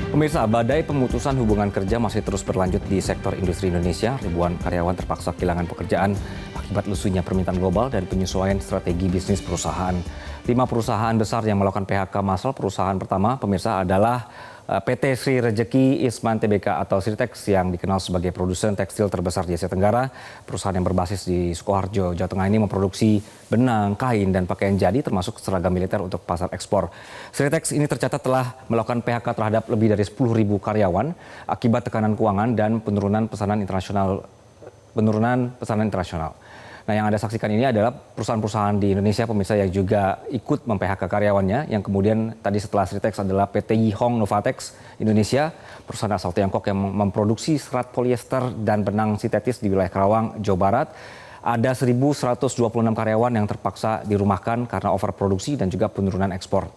Pemirsa, badai pemutusan hubungan kerja masih terus berlanjut di sektor industri Indonesia. Ribuan karyawan terpaksa kehilangan pekerjaan akibat lesunya permintaan global dan penyesuaian strategi bisnis perusahaan. 5 perusahaan besar yang melakukan PHK massal. Perusahaan pertama, pemirsa, adalah PT Sri Rejeki Isman Tbk atau Sritex yang dikenal sebagai produsen tekstil terbesar di Asia Tenggara. Perusahaan yang berbasis di Sukoharjo, Jawa Tengah ini memproduksi benang, kain, dan pakaian jadi termasuk seragam militer untuk pasar ekspor. Sritex ini tercatat telah melakukan PHK terhadap lebih dari 10.000 karyawan akibat tekanan keuangan dan penurunan pesanan internasional. Nah, yang Anda saksikan ini adalah perusahaan-perusahaan di Indonesia, pemirsa, yang juga ikut mem-PHK karyawannya, yang kemudian tadi setelah Sritex adalah PT Yihong Novatex Indonesia, perusahaan asal Tiongkok yang memproduksi serat polyester dan benang sintetis di wilayah Karawang, Jawa Barat. Ada 1.126 karyawan yang terpaksa dirumahkan karena overproduksi dan juga penurunan ekspor.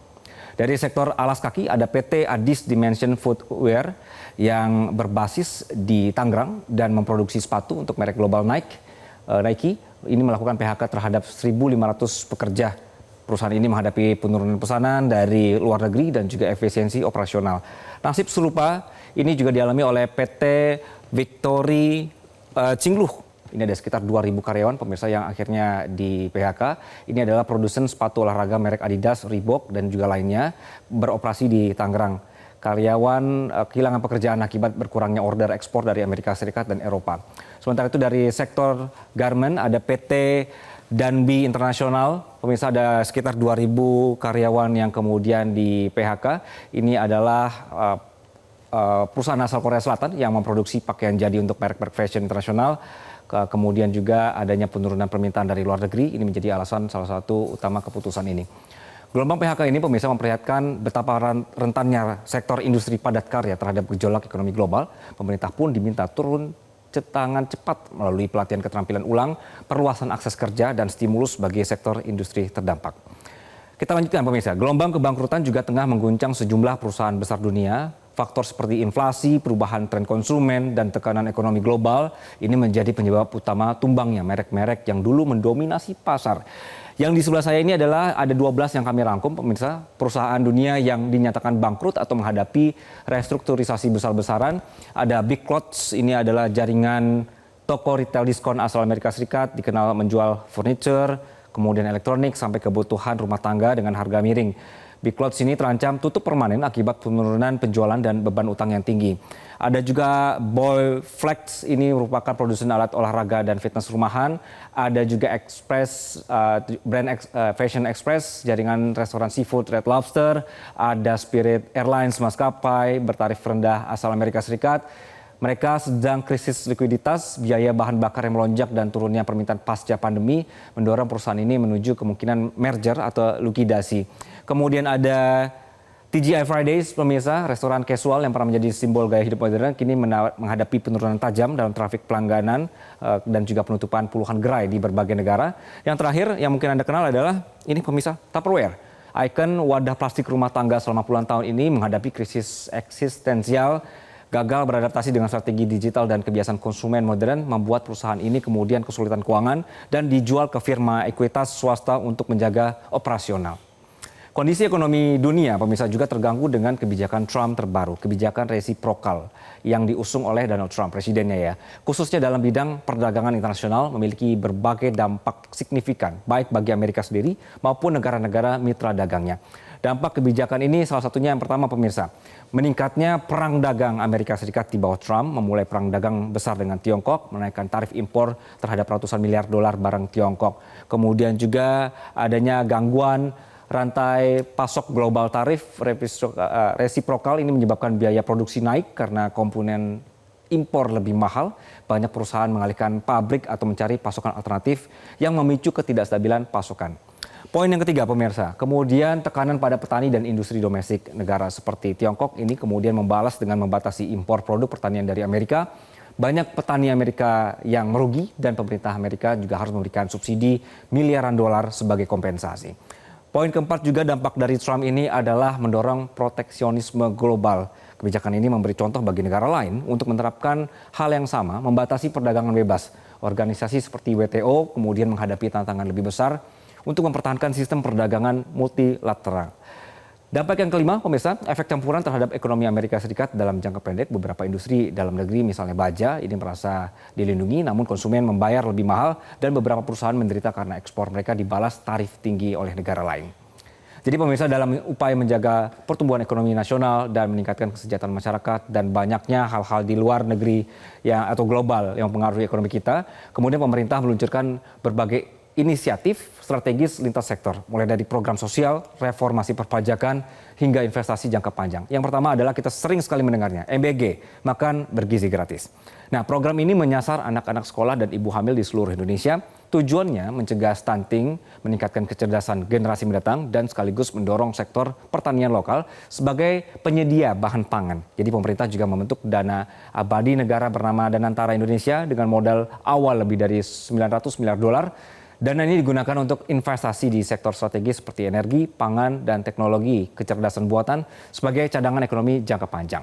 Dari sektor alas kaki ada PT Adis Dimension Footwear yang berbasis di Tangerang dan memproduksi sepatu untuk merek global Nike. Ini melakukan PHK terhadap 1.500 pekerja. Perusahaan ini menghadapi penurunan pesanan dari luar negeri dan juga efisiensi operasional. Nasib serupa ini juga dialami oleh PT Victory Cingluh. Ini ada sekitar 2.000 karyawan, pemirsa, yang akhirnya di PHK. Ini adalah produsen sepatu olahraga merek Adidas, Reebok, dan juga lainnya beroperasi di Tangerang. Karyawan kehilangan pekerjaan akibat berkurangnya order ekspor dari Amerika Serikat dan Eropa. Sementara itu dari sektor garment ada PT Danbi Internasional. Pemirsa, ada sekitar 2.000 karyawan yang kemudian di PHK. Ini adalah perusahaan asal Korea Selatan yang memproduksi pakaian jadi untuk merek-merek fashion internasional. Kemudian juga adanya penurunan permintaan dari luar negeri. Ini menjadi alasan salah satu utama keputusan ini. Gelombang PHK ini, pemirsa, memperlihatkan betapa rentannya sektor industri padat karya terhadap gejolak ekonomi global. Pemerintah pun diminta turun tangan cepat melalui pelatihan keterampilan ulang, perluasan akses kerja, dan stimulus bagi sektor industri terdampak. Kita lanjutkan, pemirsa. Gelombang kebangkrutan juga tengah mengguncang sejumlah perusahaan besar dunia. Faktor seperti inflasi, perubahan tren konsumen, dan tekanan ekonomi global ini menjadi penyebab utama tumbangnya merek-merek yang dulu mendominasi pasar. Yang di sebelah saya ini adalah ada 12 yang kami rangkum, pemirsa, perusahaan dunia yang dinyatakan bangkrut atau menghadapi restrukturisasi besar-besaran. Ada Big Lots, ini adalah jaringan toko retail diskon asal Amerika Serikat, dikenal menjual furniture, kemudian elektronik, sampai kebutuhan rumah tangga dengan harga miring. Big Lots ini terancam tutup permanen akibat penurunan penjualan dan beban utang yang tinggi. Ada juga Boyflex, ini merupakan produsen alat olahraga dan fitness rumahan. Ada juga Fashion Express, jaringan restoran seafood Red Lobster. Ada Spirit Airlines, maskapai bertarif rendah asal Amerika Serikat. Mereka sedang krisis likuiditas, biaya bahan bakar yang melonjak dan turunnya permintaan pasca pandemi mendorong perusahaan ini menuju kemungkinan merger atau likuidasi. Kemudian ada TGI Fridays, pemirsa, restoran casual yang pernah menjadi simbol gaya hidup modern, kini menghadapi penurunan tajam dalam trafik pelangganan dan juga penutupan puluhan gerai di berbagai negara. Yang terakhir yang mungkin Anda kenal adalah ini, pemirsa, Tupperware. Ikon wadah plastik rumah tangga selama puluhan tahun ini menghadapi krisis eksistensial. Gagal beradaptasi dengan strategi digital dan kebiasaan konsumen modern membuat perusahaan ini kemudian kesulitan keuangan dan dijual ke firma ekuitas swasta untuk menjaga operasional. Kondisi ekonomi dunia, pemirsa, juga terganggu dengan kebijakan Trump terbaru, kebijakan resiprokal yang diusung oleh Donald Trump, presidennya ya. Khususnya dalam bidang perdagangan internasional memiliki berbagai dampak signifikan, baik bagi Amerika sendiri maupun negara-negara mitra dagangnya. Dampak kebijakan ini salah satunya yang pertama, pemirsa, meningkatnya perang dagang Amerika Serikat di bawah Trump, memulai perang dagang besar dengan Tiongkok, menaikkan tarif impor terhadap ratusan miliar dolar barang Tiongkok. Kemudian juga adanya gangguan rantai pasok global tarif resiprokal ini menyebabkan biaya produksi naik karena komponen impor lebih mahal. Banyak perusahaan mengalihkan pabrik atau mencari pasokan alternatif yang memicu ketidakstabilan pasokan. Poin yang ketiga, pemirsa, kemudian tekanan pada petani dan industri domestik. Negara seperti Tiongkok ini kemudian membalas dengan membatasi impor produk pertanian dari Amerika. Banyak petani Amerika yang merugi dan pemerintah Amerika juga harus memberikan subsidi miliaran dolar sebagai kompensasi. Poin keempat juga, dampak dari Trump ini adalah mendorong proteksionisme global. Kebijakan ini memberi contoh bagi negara lain untuk menerapkan hal yang sama, membatasi perdagangan bebas. Organisasi seperti WTO kemudian menghadapi tantangan lebih besar untuk mempertahankan sistem perdagangan multilateral. Dampak yang kelima, pemirsa, efek campuran terhadap ekonomi Amerika Serikat dalam jangka pendek. Beberapa industri dalam negeri, misalnya baja, ini merasa dilindungi, namun konsumen membayar lebih mahal dan beberapa perusahaan menderita karena ekspor mereka dibalas tarif tinggi oleh negara lain. Jadi pemirsa, dalam upaya menjaga pertumbuhan ekonomi nasional dan meningkatkan kesejahteraan masyarakat dan banyaknya hal-hal di luar negeri atau global yang mempengaruhi ekonomi kita, kemudian pemerintah meluncurkan berbagai inisiatif strategis lintas sektor, mulai dari program sosial, reformasi perpajakan, hingga investasi jangka panjang. Yang pertama adalah kita sering sekali mendengarnya, MBG, makan bergizi gratis. Nah, program ini menyasar anak-anak sekolah dan ibu hamil di seluruh Indonesia. Tujuannya mencegah stunting, meningkatkan kecerdasan generasi mendatang, dan sekaligus mendorong sektor pertanian lokal sebagai penyedia bahan pangan. Jadi pemerintah juga membentuk dana abadi negara bernama Danantara Indonesia dengan modal awal lebih dari 900 miliar dolar. Dana ini digunakan untuk investasi di sektor strategis seperti energi, pangan, dan teknologi kecerdasan buatan sebagai cadangan ekonomi jangka panjang.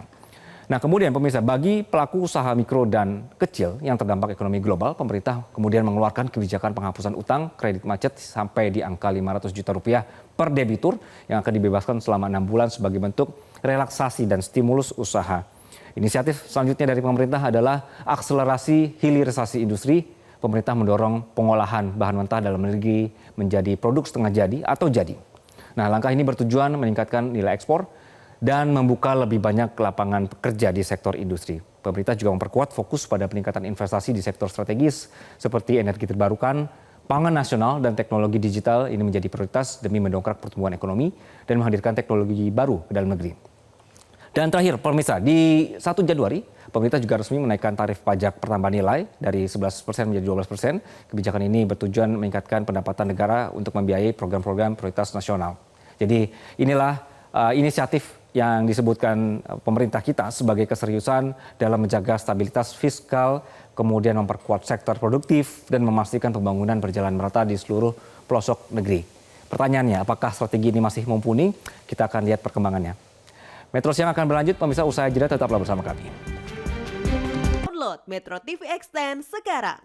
Nah, kemudian pemirsa, bagi pelaku usaha mikro dan kecil yang terdampak ekonomi global, pemerintah kemudian mengeluarkan kebijakan penghapusan utang kredit macet sampai di angka 500 juta rupiah per debitur yang akan dibebaskan selama 6 bulan sebagai bentuk relaksasi dan stimulus usaha. Inisiatif selanjutnya dari pemerintah adalah akselerasi hilirisasi industri. Pemerintah mendorong pengolahan bahan mentah dalam negeri menjadi produk setengah jadi atau jadi. Nah, langkah ini bertujuan meningkatkan nilai ekspor dan membuka lebih banyak lapangan pekerja di sektor industri. Pemerintah juga memperkuat fokus pada peningkatan investasi di sektor strategis seperti energi terbarukan, pangan nasional, dan teknologi digital. Ini menjadi prioritas demi mendongkrak pertumbuhan ekonomi dan menghadirkan teknologi baru ke dalam negeri. Dan terakhir, pemirsa, di 1 Januari, pemerintah juga resmi menaikkan tarif pajak pertambahan nilai dari 11% menjadi 12%. Kebijakan ini bertujuan meningkatkan pendapatan negara untuk membiayai program-program prioritas nasional. Jadi inilah inisiatif yang disebutkan pemerintah kita sebagai keseriusan dalam menjaga stabilitas fiskal, kemudian memperkuat sektor produktif, dan memastikan pembangunan berjalan merata di seluruh pelosok negeri. Pertanyaannya, apakah strategi ini masih mumpuni? Kita akan lihat perkembangannya. Metro Siang akan berlanjut, pemirsa, usai jeda tetaplah bersama kami. Download Metro TV Extend sekarang.